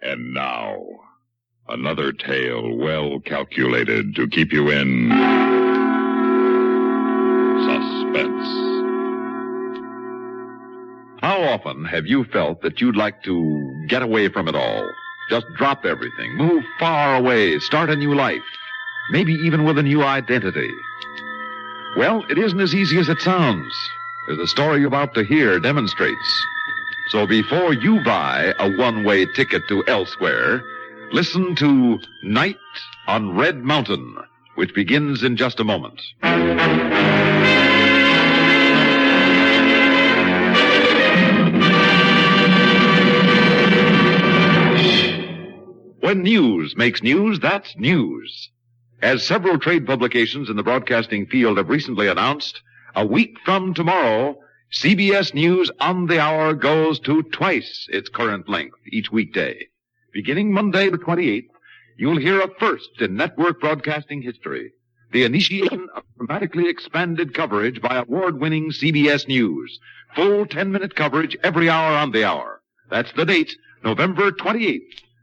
And now, another tale well calculated to keep you in suspense. How often have you felt that you'd like to get away from it all? Just drop everything, move far away, start a new life, maybe even with a new identity. Well, it isn't as easy as it sounds, as the story you're about to hear demonstrates. So before you buy a one-way ticket to elsewhere, listen to Night on Red Mountain, which begins in just a moment. When news makes news, that's news. As several trade publications in the broadcasting field have recently announced, a week from tomorrow, CBS News on the Hour goes to twice its current length each weekday. Beginning Monday the 28th, you'll hear a first in network broadcasting history, the initiation of dramatically expanded coverage by award-winning CBS News. Full 10-minute coverage every hour on the hour. That's the date, November 28th,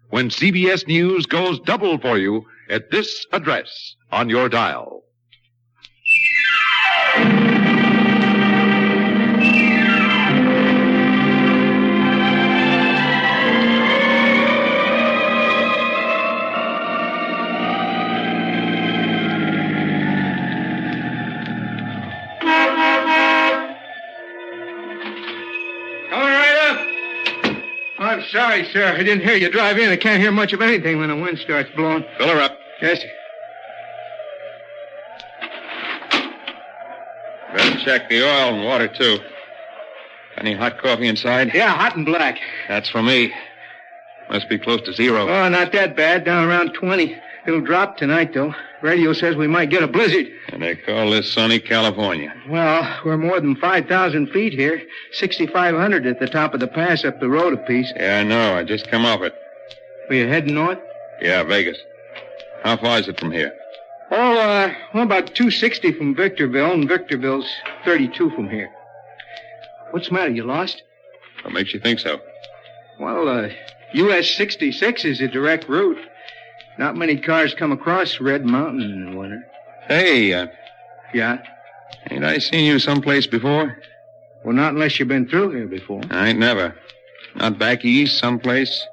when CBS News goes double for you at this address on your dial. I'm sorry, sir. I didn't hear you drive in. I can't hear much of anything when the wind starts blowing. Fill her up. Yes, sir. Better check the oil and water, too. Any hot coffee inside? Yeah, hot and black. That's for me. Must be close to zero. Oh, not that bad. Down around 20. It'll drop tonight, though. Radio says we might get a blizzard. And they call this sunny California. Well, we're more than 5,000 feet here. 6,500 at the top of the pass up the road a piece. Yeah, I know. I just come off it. Were you heading north? Yeah, Vegas. How far is it from here? Oh, about 260 from Victorville, and Victorville's 32 from here. What's the matter? You lost? What makes you think so? Well, US 66 is a direct route. Not many cars come across Red Mountain in the winter. Hey, Yeah? ain't I seen you someplace before? Well, not unless you've been through here before. I ain't never. Not back east someplace?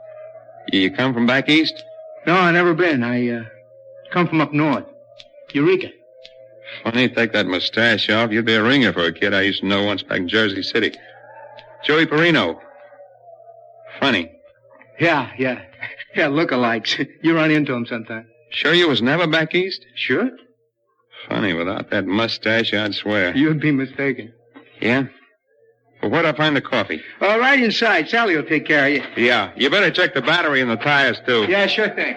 You come from back east? No, I never been. I come from up north. Eureka. Funny, take that mustache off. You'd be a ringer for a kid I used to know once back in Jersey City. Joey Perino. Funny. Yeah. Yeah, lookalikes. You run into them sometime. Sure you was never back east? Sure? Funny, without that mustache, I'd swear. You'd be mistaken. Yeah? Well, where'd I find the coffee? Oh, right inside. Sally will take care of you. Yeah, you better check the battery and the tires, too. Yeah, sure thing.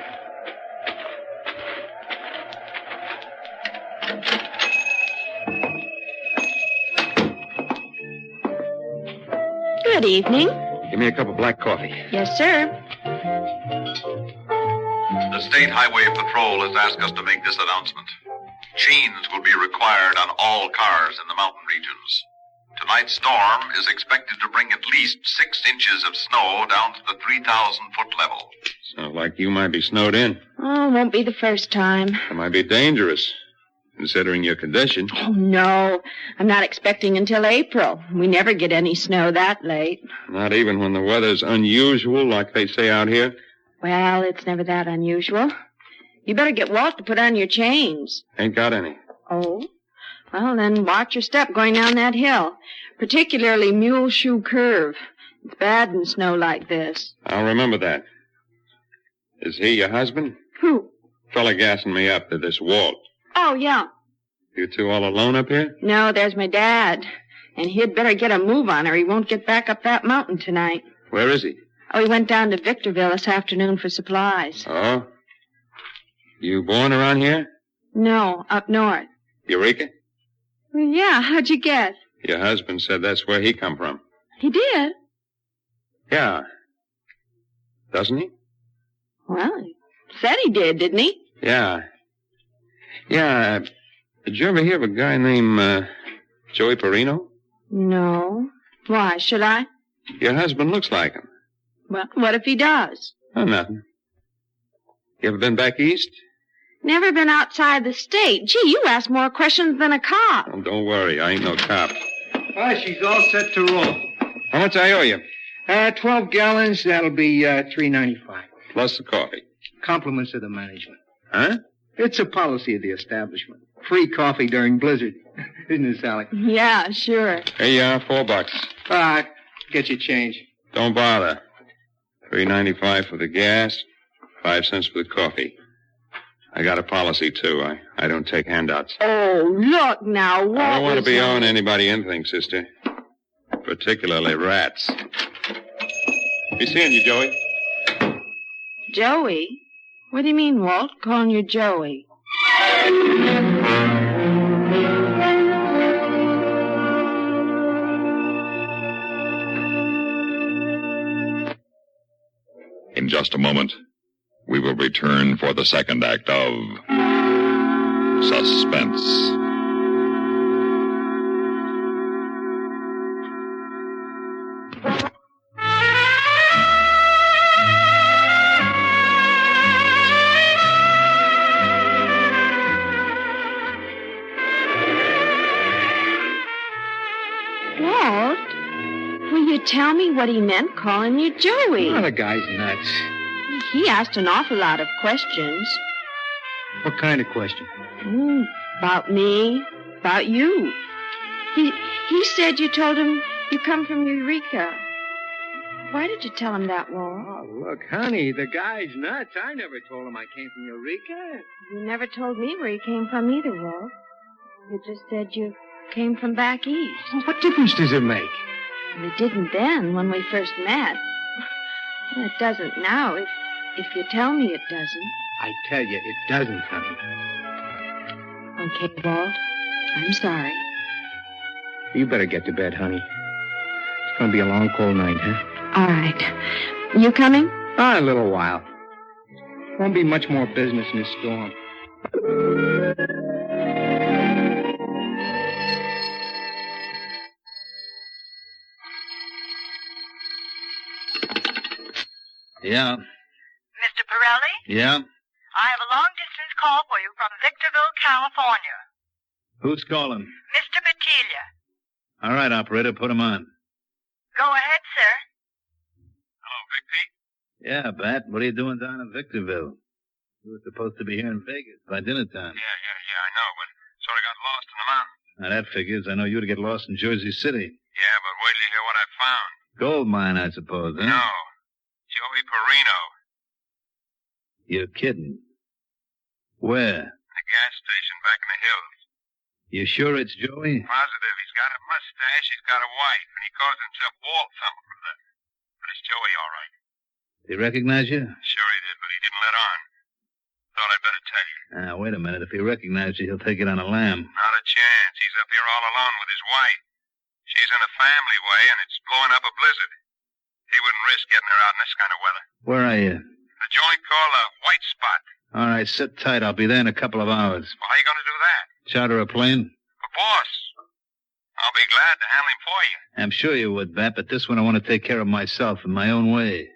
Good evening. Give me a cup of black coffee. Yes, sir. The State Highway Patrol has asked us to make this announcement. Chains will be required on all cars in the mountain regions. Tonight's storm is expected to bring at least 6 inches of snow down to the 3,000-foot level. Sounds like you might be snowed in. Oh, won't be the first time. It might be dangerous, considering your condition. Oh, no. I'm not expecting until April. We never get any snow that late. Not even when the weather's unusual, like they say out here. Well, it's never that unusual. You better get Walt to put on your chains. Ain't got any. Oh? Well, then watch your step going down that hill. Particularly Mule Shoe Curve. It's bad in snow like this. I'll remember that. Is he your husband? Who? Fella gassing me up to this Walt. Oh, yeah. You two all alone up here? No, there's my dad. And he'd better get a move on or he won't get back up that mountain tonight. Where is he? Oh, he went down to Victorville this afternoon for supplies. Oh? You born around here? No, up north. Eureka? Well, yeah, how'd you guess? Your husband said that's where he come from. He did? Yeah. Doesn't he? Well, he said he did, didn't he? Yeah. Yeah. Did you ever hear of a guy named Joey Perino? No. Why, should I? Your husband looks like him. Well, what if he does? Oh, nothing. You ever been back east? Never been outside the state. Gee, you ask more questions than a cop. Oh, don't worry. I ain't no cop. She's all set to roll. How much I owe you? 12 gallons, that'll be $3.95. Plus the coffee. Compliments of the management. Huh? It's a policy of the establishment. Free coffee during blizzard. Isn't it, Sally? Yeah, sure. Here you are, $4. Get your change. Don't bother. $3.95 for the gas, 5 cents for the coffee. I got a policy, too. I don't take handouts. Oh, look now. What I don't want to be that? owing anybody anything, sister. Particularly rats. Be seeing you, Joey. Joey? What do you mean, Walt, calling you Joey? In just a moment, we will return for the second act of Suspense. Walt, will you tell me what he meant calling you Joey? Oh, the guy's nuts. He asked an awful lot of questions. What kind of question? About me, about you. He said you told him you come from Eureka. Why did you tell him that, Walt? Oh, look, honey, the guy's nuts. I never told him I came from Eureka. You never told me where you came from either, Walt. You just said you came from back east. Well, what difference does it make? Well, it didn't then when we first met. Well, it doesn't now if you tell me it doesn't. I tell you, it doesn't, honey. Okay, Walt. I'm sorry. You better get to bed, honey. It's going to be a long, cold night, huh? All right. You coming? A little while. Won't be much more business in this storm. Yeah. Mr. Pirelli? Yeah? I have a long-distance call for you from Victorville, California. Who's calling? Mr. Battaglia. All right, operator, put him on. Go ahead, sir. Hello, Big Pete? Yeah, Bat. What are you doing down in Victorville? You were supposed to be here in Vegas by dinner time. Yeah, I know, but sort of got lost in the mountains. Now, that figures. I know you to get lost in Jersey City. Yeah, but wait till you hear what I found. Gold mine, I suppose, huh? No. Joey Perino. You're kidding. Where? The gas station back in the hills. You sure it's Joey? Positive. He's got a mustache, he's got a wife, and he calls himself Walt something or other. But it's Joey, all right. Did he recognize you? Sure he did, but he didn't let on. Thought I'd better tell you. Now, wait a minute. If he recognized you, he'll take it on a lamb. Not a chance. He's up here all alone with his wife. She's in a family way, and it's blowing up a blizzard. He wouldn't risk getting her out in this kind of weather. Where are you? A joint called a White Spot. All right, sit tight. I'll be there in a couple of hours. Well, how you going to do that? Charter a plane? But, boss, I'll be glad to handle him for you. I'm sure you would, Bat, but this one I want to take care of myself in my own way.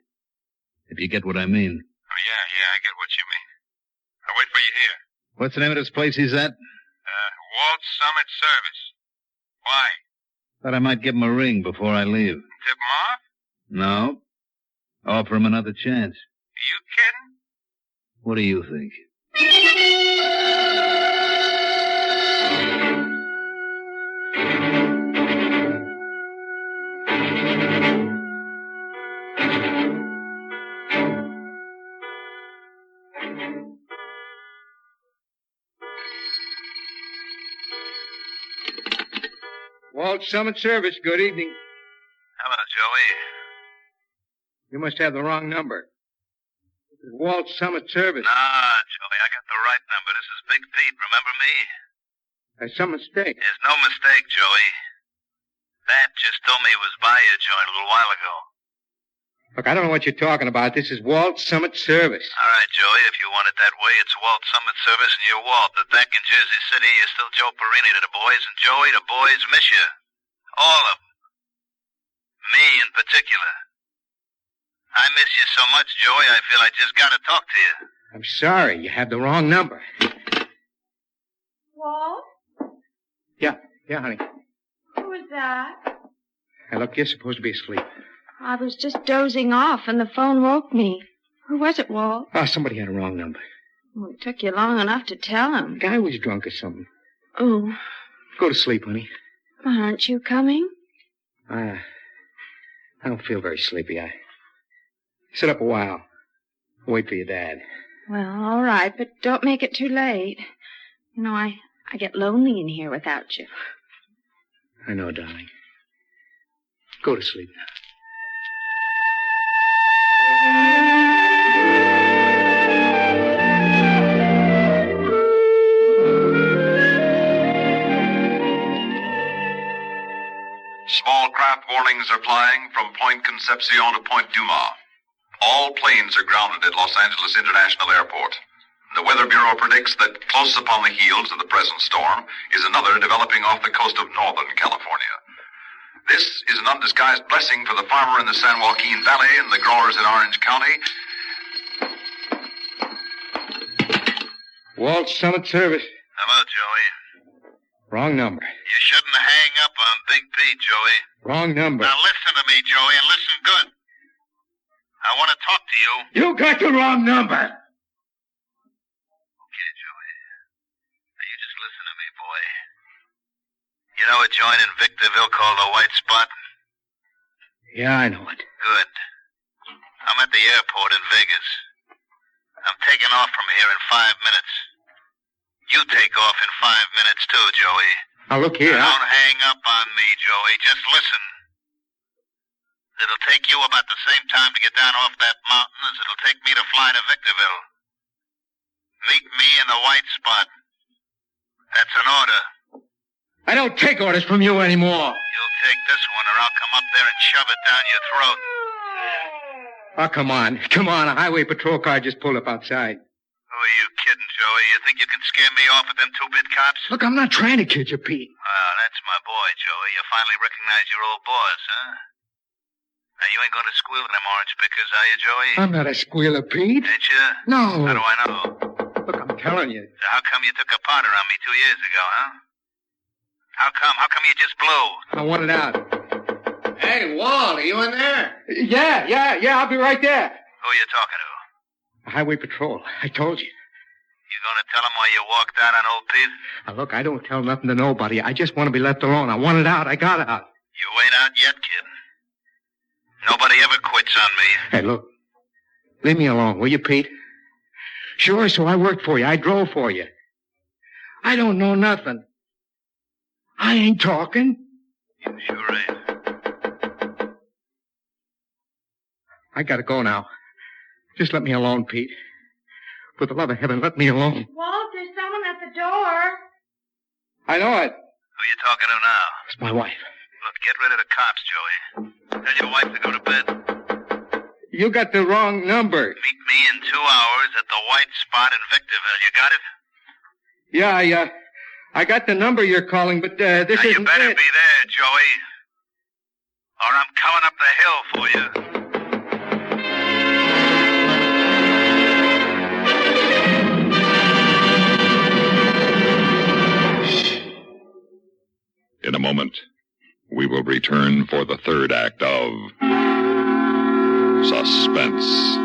If you get what I mean. Oh, yeah, I get what you mean. I'll wait for you here. What's the name of this place he's at? Walt Summit Service. Why? Thought I might give him a ring before I leave. Tip him off? No. Offer him another chance. Are you kidding? What do you think? Walt Summit Service, good evening. Hello, Joey. You must have the wrong number. This is Walt Summit Service. Nah, Joey, I got the right number. This is Big Pete, remember me? There's some mistake. There's no mistake, Joey. That just told me it was by your joint a little while ago. Look, I don't know what you're talking about. This is Walt Summit Service. All right, Joey, if you want it that way, it's Walt Summit Service and you're Walt. But back in Jersey City, you're still Joe Perini to the boys. And Joey, the boys miss you. All of them. Me in particular. I miss you so much, Joey, I feel I just gotta talk to you. I'm sorry. You have the wrong number. Walt? Yeah, honey. Who was that? Hey, look, you're supposed to be asleep. I was just dozing off, and the phone woke me. Who was it, Walt? Oh, somebody had a wrong number. Well, it took you long enough to tell him. The guy was drunk or something. Oh. Go to sleep, honey. Aren't you coming? I don't feel very sleepy. I sit up a while. Wait for your dad. Well, all right, but don't make it too late. You know, I get lonely in here without you. I know, darling. Go to sleep now. Small craft warnings are flying from Point Concepcion to Point Dumas. All planes are grounded at Los Angeles International Airport. The Weather Bureau predicts that close upon the heels of the present storm is another developing off the coast of northern California. This is an undisguised blessing for the farmer in the San Joaquin Valley and the growers in Orange County. Walt, Summit Service. Hello, Joey. Wrong number. You shouldn't hang up on Big Pete, Joey. Wrong number. Now listen to me, Joey, and listen good. I want to talk to you. You got the wrong number. Okay, Joey. Now you just listen to me, boy. You know a joint in Victorville called the White Spot? Yeah, I know it. Good. I'm at the airport in Vegas. I'm taking off from here in 5 minutes. You take off in 5 minutes, too, Joey. Now, look here. Now, don't hang up on me, Joey. Just listen. It'll take you about the same time to get down off that mountain as it'll take me to fly to Victorville. Meet me in the White Spot. That's an order. I don't take orders from you anymore. You'll take this one, or I'll come up there and shove it down your throat. Oh, come on. Come on. A highway patrol car just pulled up outside. Who are you kidding, Joey? You think you can scare me off with them two-bit cops? Look, I'm not trying to kid you, Pete. Well, that's my boy, Joey. You finally recognize your old boss, huh? Now, you ain't going to squeal at them orange pickers, are you, Joey? I'm not a squealer, Pete. Ain't you? No. How do I know? Look, I'm telling you. So how come you took a powder on me 2 years ago, huh? How come? How come you just blew? I want it out. Hey, Walt, are you in there? Yeah, I'll be right there. Who are you talking to? Highway patrol. I told you. You going to tell them why you walked out on old Pete? Now, look, I don't tell nothing to nobody. I just want to be left alone. I want it out. I got it out. You ain't out yet, kid. Nobody ever quits on me. Hey, look. Leave me alone, will you, Pete? Sure, so I worked for you. I drove for you. I don't know nothing. I ain't talking. You sure ain't. I gotta go now. Just let me alone, Pete. For the love of heaven, let me alone. Walt, there's someone at the door. I know it. Who you talking to now? It's my wife. Look, get rid of the cops, Joey. Tell your wife to go to bed. You got the wrong number. Meet me in 2 hours at the White Spot in Victorville. You got it? Yeah. I got the number you're calling, but this now, isn't you better it. be there, Joey. Or I'm coming up the hill for you. In a moment, we will return for the third act of Suspense.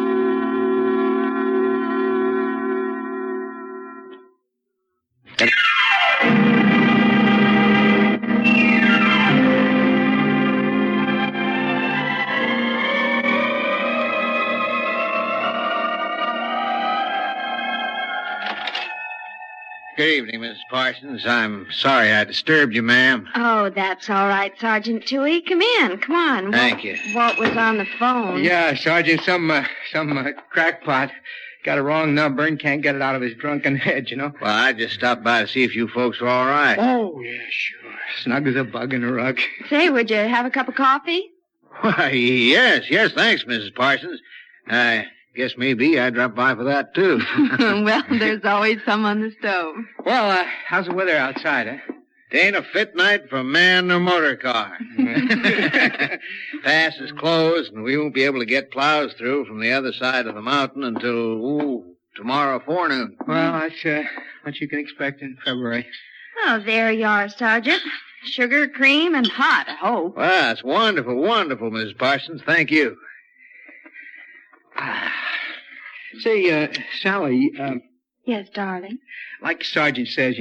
Good evening, Mrs. Parsons. I'm sorry I disturbed you, ma'am. Oh, that's all right, Sergeant Toohey. Come in. Come on. Thank you. Walt was on the phone. Yeah, Sergeant, some crackpot got a wrong number and can't get it out of his drunken head, you know. Well, I just stopped by to see if you folks were all right. Oh, yeah, sure. Snug as a bug in a rug. Say, would you have a cup of coffee? Why, yes, thanks, Mrs. Parsons. I guess maybe I'd drop by for that, too. Well, there's always some on the stove. Well, how's the weather outside, huh? 'Tain't a fit night for man or motor car. Pass is closed, and we won't be able to get plows through from the other side of the mountain until, tomorrow forenoon. Well, that's what you can expect in February. Oh, there you are, Sergeant. Sugar, cream, and hot, I hope. Well, that's wonderful, wonderful, Mrs. Parsons. Thank you. Say, Sally, Yes, darling. like the sergeant says,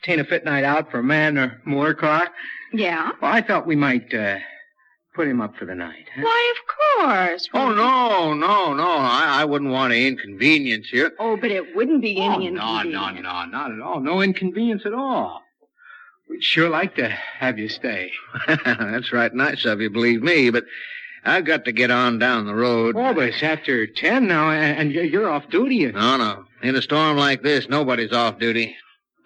tain't a fit night out for a man or motor car. Yeah? Well, I thought we might put him up for the night. Huh? Why, of course. Oh, no. I wouldn't want to inconvenience you. Oh, but it wouldn't be any No, inconvenience. not at all. No inconvenience at all. We'd sure like to have you stay. That's right nice of you, believe me, but I've got to get on down the road. Oh, but it's after 10 now, and you're off duty. No. In a storm like this, nobody's off duty.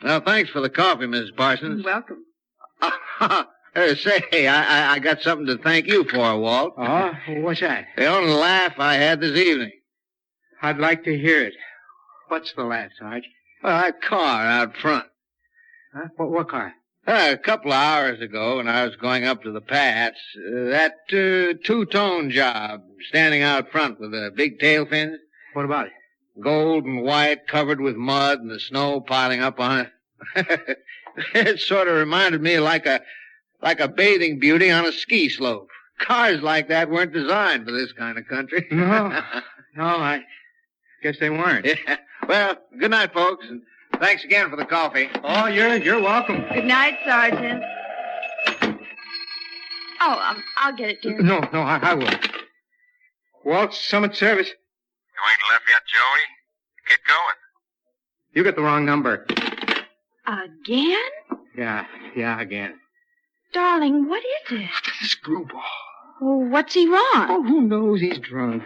Well, thanks for the coffee, Mrs. Parsons. Welcome. Say, I got something to thank you for, Walt. Oh, what's that? The only laugh I had this evening. I'd like to hear it. What's the laugh, Sarge? Well, that car out front. Huh? What car? A couple of hours ago, when I was going up to the pass, that two-tone job standing out front with a big tail fin. What about it? Gold and white, covered with mud and the snow piling up on it. It sort of reminded me like a bathing beauty on a ski slope. Cars like that weren't designed for this kind of country. No, I guess they weren't. Yeah. Well, good night, folks, and thanks again for the coffee. Oh, you're welcome. Good night, Sergeant. Oh, I'll get it, dear. No, I will. Walt, Summit Service. You ain't left yet, Joey? Get going. You got the wrong number. Again? Yeah, again. Darling, what is it? Screwball. Oh, what's he wrong? Oh, who knows? He's drunk.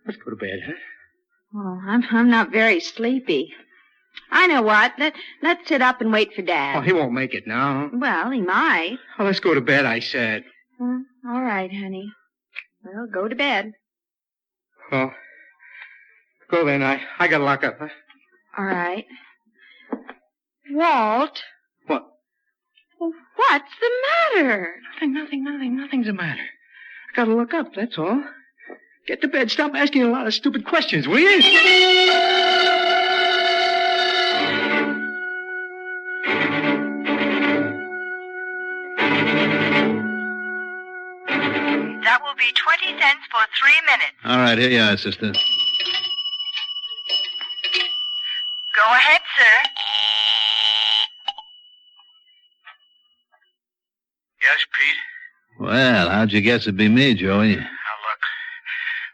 Let's go to bed, huh? Oh, I'm not very sleepy. I know what. Let's sit up and wait for Dad. Oh, he won't make it now. Well, he might. Oh, let's go to bed, I said. All right, honey. Well, go to bed. Oh, go then. I gotta lock up, huh? All right. Walt. What? Well, what's the matter? Nothing's the matter. I gotta look up, that's all. Get to bed. Stop asking a lot of stupid questions, will you? That will be 20 cents for 3 minutes. All right, here you are, sister. Go ahead, sir. Yes, Pete? Well, how'd you guess it'd be me, Joey? Now, look.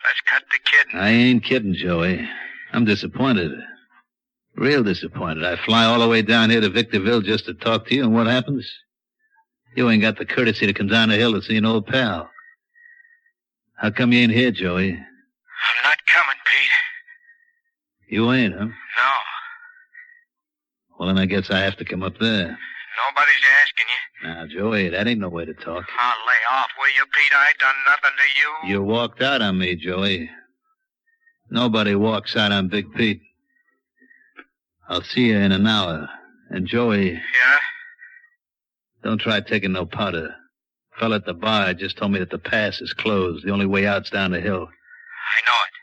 Let's cut the kid. I ain't kidding, Joey. I'm disappointed. Real disappointed. I fly all the way down here to Victorville just to talk to you, and what happens? You ain't got the courtesy to come down the hill to see an old pal. How come you ain't here, Joey? I'm not coming, Pete. You ain't, huh? No. Well, then I guess I have to come up there. Nobody's asking you. Now, Joey, that ain't no way to talk. I'll lay off, will you, Pete? I done nothing to you. You walked out on me, Joey. Nobody walks out on Big Pete. I'll see you in an hour. And, Joey... Yeah? Don't try taking no powder. Fella at the bar just told me that the pass is closed. The only way out's down the hill. I know it.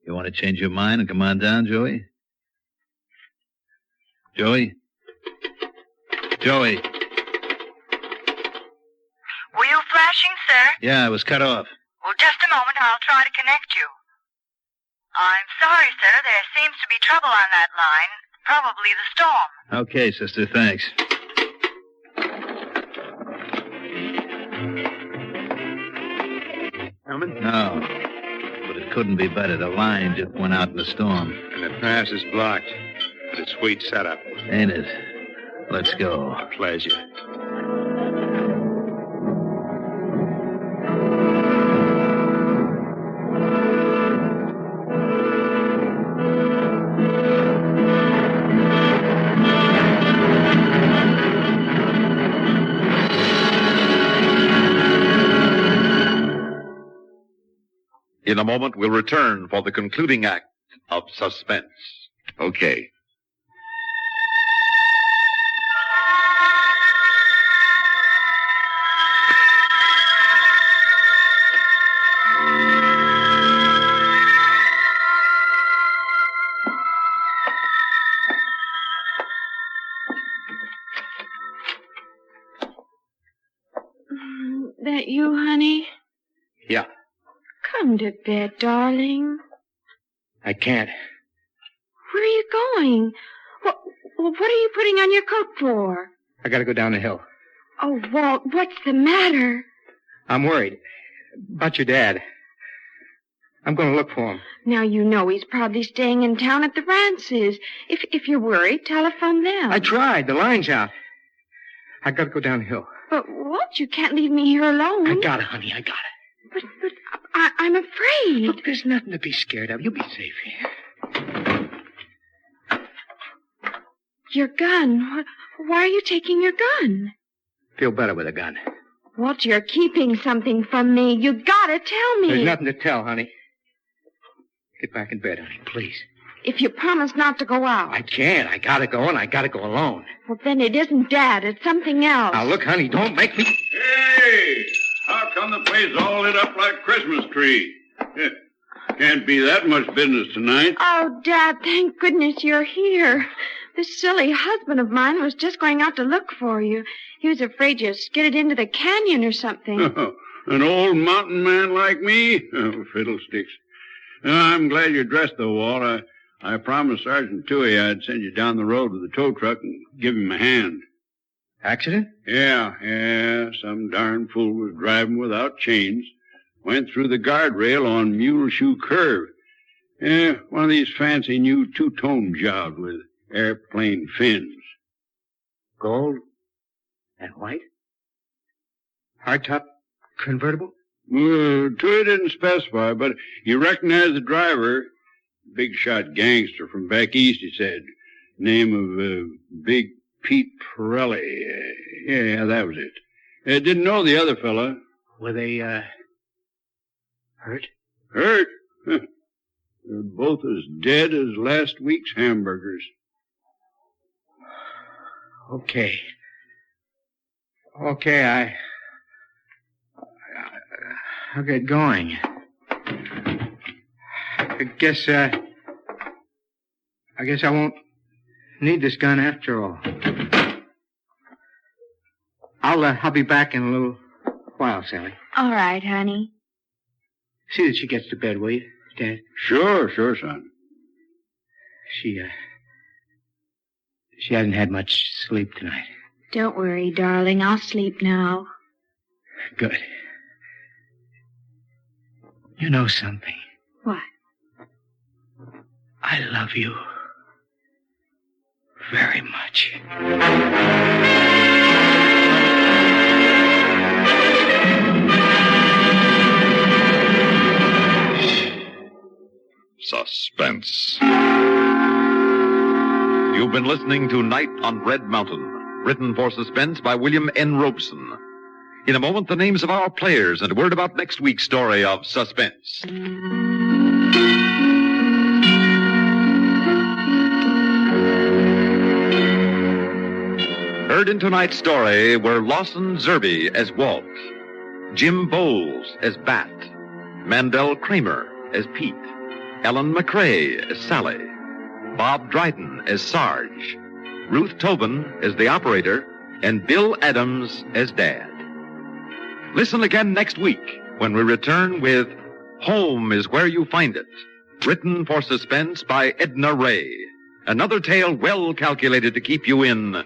You want to change your mind and come on down, Joey? Joey? Joey? Were you flashing, sir? Yeah, I was cut off. Well, just a moment. I'll try to connect you. I'm sorry, sir. There seems to be trouble on that line. Probably the storm. Okay, sister, thanks. Coming? No. But it couldn't be better. The line just went out in the storm. And the pass is blocked. It's a sweet setup. Ain't it? Let's go. Pleasure. In a moment, we'll return for the concluding act of Suspense. Okay. Come to bed, darling. I can't. Where are you going? What are you putting on your coat for? I gotta go down the hill. Oh, Walt, what's the matter? I'm worried about your dad. I'm gonna look for him. Now you know he's probably staying in town at the Rances. If you're worried, telephone them. I tried. The line's out. I gotta go down the hill. But, Walt, you can't leave me here alone. I got it, honey. I got it. But I'm afraid. Look, there's nothing to be scared of. You'll be safe here. Your gun. Why are you taking your gun? Feel better with a gun. Walt, you're keeping something from me. You gotta tell me. There's nothing to tell, honey. Get back in bed, honey, please. If you promise not to go out. I can't. I gotta go, and I gotta go alone. Well, then it isn't Dad. It's something else. Now, look, honey, don't make me... Hey! How come the place all lit up like a Christmas tree? Can't be that much business tonight. Oh, Dad, thank goodness you're here. This silly husband of mine was just going out to look for you. He was afraid you skidded into the canyon or something. An old mountain man like me? Oh, fiddlesticks. I'm glad you're dressed, though, Walt. I promised Sergeant Toohey I'd send you down the road with the tow truck and give him a hand. Accident? Yeah. Some darn fool was driving without chains. Went through the guardrail on Mule Shoe Curve. Yeah, one of these fancy new two-tone jobs with airplane fins. Gold and white? Hardtop convertible? Toohey didn't specify, but he recognized the driver. Big shot gangster from back east, he said. Name of Big Pete Pirelli. Yeah, that was it. Didn't know the other fella. Were they, hurt? Hurt? They're both as dead as last week's hamburgers. Okay, I'll get going. I guess I won't need this gun after all. I'll be back in a little while, Sally. All right, honey. See that she gets to bed, will you, Dad? Sure, son. She hasn't had much sleep tonight. Don't worry, darling. I'll sleep now. Good. You know something? What? I love you very much. Suspense. You've been listening to Night on Red Mountain, written for Suspense by William N. Robson. In a moment, the names of our players and a word about next week's story of Suspense. Heard in tonight's story were Lawson Zerbe as Walt, Jim Bowles as Bat, Mandel Kramer as Pete, Ellen McCrae as Sally, Bob Dryden as Sarge, Ruth Tobin as the operator, and Bill Adams as Dad. Listen again next week when we return with Home is Where You Find It, written for Suspense by Edna Ray. Another tale well calculated to keep you in